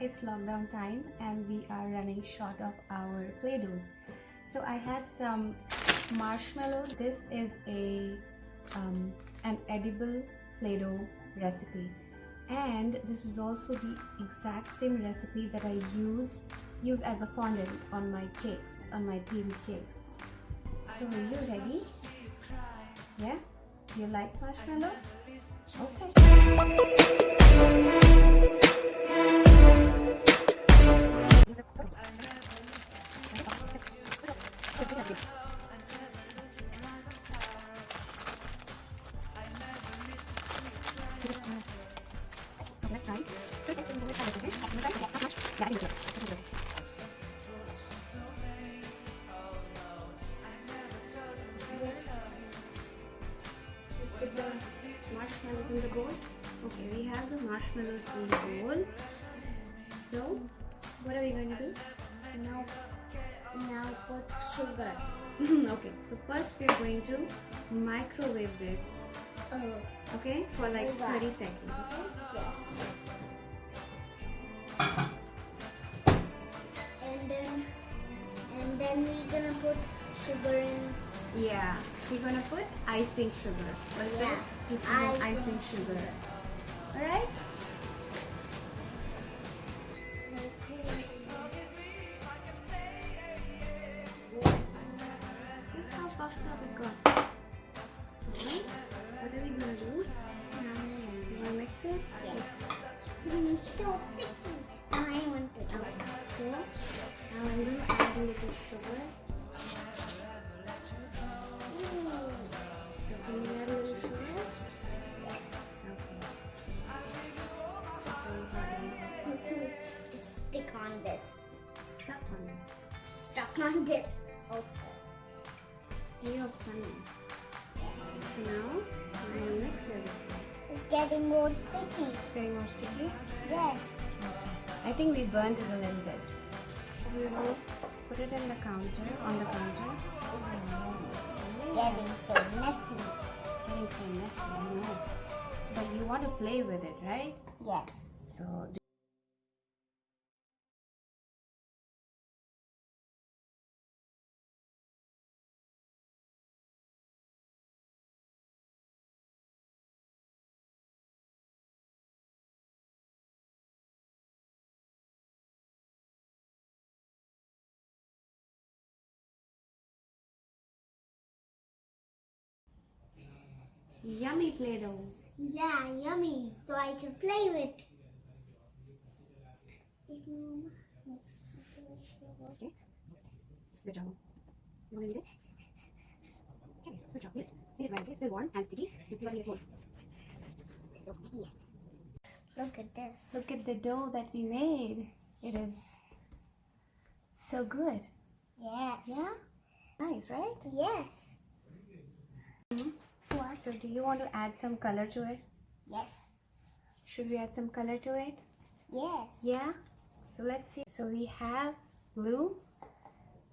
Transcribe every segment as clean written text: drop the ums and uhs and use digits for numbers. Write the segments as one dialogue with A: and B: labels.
A: it's lockdown time and we are running short of our Play-Doughs. So I had some marshmallows. This is an edible Play-Doh recipe, and this is also the exact same recipe that I use as a fondant on my cakes, on my themed cakes. So are you ready? Yeah? Do you like marshmallow? Okay. Let's try. Put the marshmallows in the bowl. Okay, we have the marshmallows in the bowl. So, what are we going to do?
B: Now put sugar.
A: Okay, so first we are going to microwave this.
B: Oh.
A: Okay, for like 30 seconds. Okay.
B: Yes. And then we're gonna put sugar in.
A: Yeah, we're gonna put icing sugar. What is this? This is an icing sugar. Alright? Look how puffed up it got. So, what are we gonna do? You wanna mix it?
B: Yes. It's so sticky. Now I want to.
A: So, now I'm gonna add a little sugar. So, can you add a little sugar?
B: Yes.
A: Okay.
B: Stick on this.
A: Stuck on this.
B: Stuck on this. Okay.
A: You're funny. So now, I'm gonna mix it.
B: It's getting more sticky.
A: It's getting more sticky.
B: Yes.
A: I think we burnt it a little bit. We will put it in the counter, on the counter.
B: It's getting so messy.
A: It's getting so messy, I know. But you want to play with it, right?
B: Yes.
A: So, yummy Play-Doh.
B: Yeah, yummy. So I can play with.
A: Okay. Good job. You want to eat it? Okay, good job. Eat it. Eat it right, okay? It's still warm and sticky. You gotta eat it cold.
B: It's so sticky. Look at this.
A: Look at the dough that we made. It is so good.
B: Yes.
A: Yeah? Nice, right?
B: Yes. What?
A: So do you want to add some color to it?
B: Yes.
A: Should we add some color to it?
B: Yes.
A: Yeah? So let's see. So we have blue,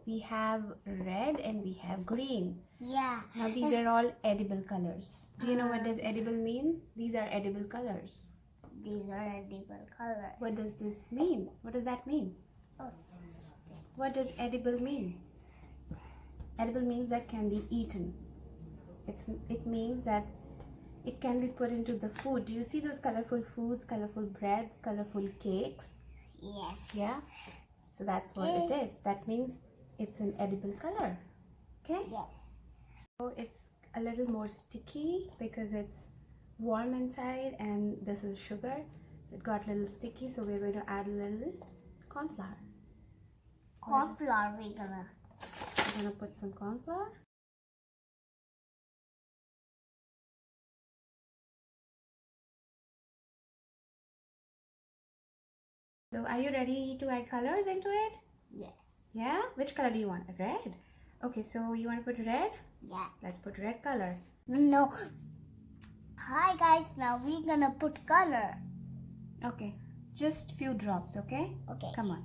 A: we have red, and we have green.
B: Yeah.
A: Now these are all edible colors. Do you know what does edible mean? These are edible colors.
B: These are edible colors.
A: What does this mean? What does that mean?
B: Oh.
A: What does edible mean? Edible means that can be eaten. It means that it can be put into the food. Do you see those colorful foods, colorful breads, colorful cakes?
B: Yes.
A: Yeah? So that's what it is. That means it's an edible color. Okay?
B: Yes.
A: So it's a little more sticky because it's warm inside and this is sugar. So it got a little sticky, so we're going to add a little corn flour.
B: Corn flour we're gonna.
A: We're going to put some corn flour. So are you ready to add colors into it?
B: Yes.
A: Yeah? Which color do you want? Red? Okay, so you want to put red?
B: Yeah.
A: Let's put red color.
B: No. Hi guys, now we're gonna put color.
A: Okay, just few drops, okay?
B: Okay.
A: Come on.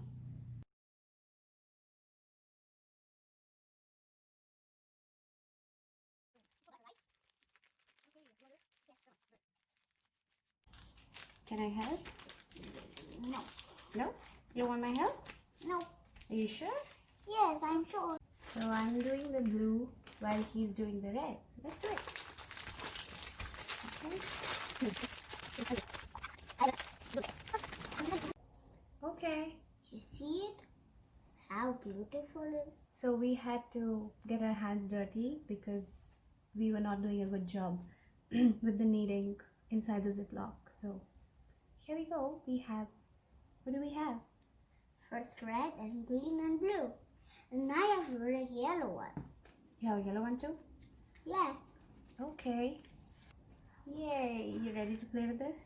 A: Can I help?
B: Nice.
A: Nope. You don't want my help?
B: No.
A: Are you sure?
B: Yes, I'm sure.
A: So I'm doing the blue while he's doing the red. So let's do it. Okay.
B: You see it? How beautiful it is.
A: So we had to get our hands dirty because we were not doing a good job with the kneading inside the Ziploc. So here we go. We have, what do we have?
B: First red and green and blue. And I have a yellow one.
A: You have a yellow one too?
B: Yes.
A: Okay. Yay. You ready to play with this?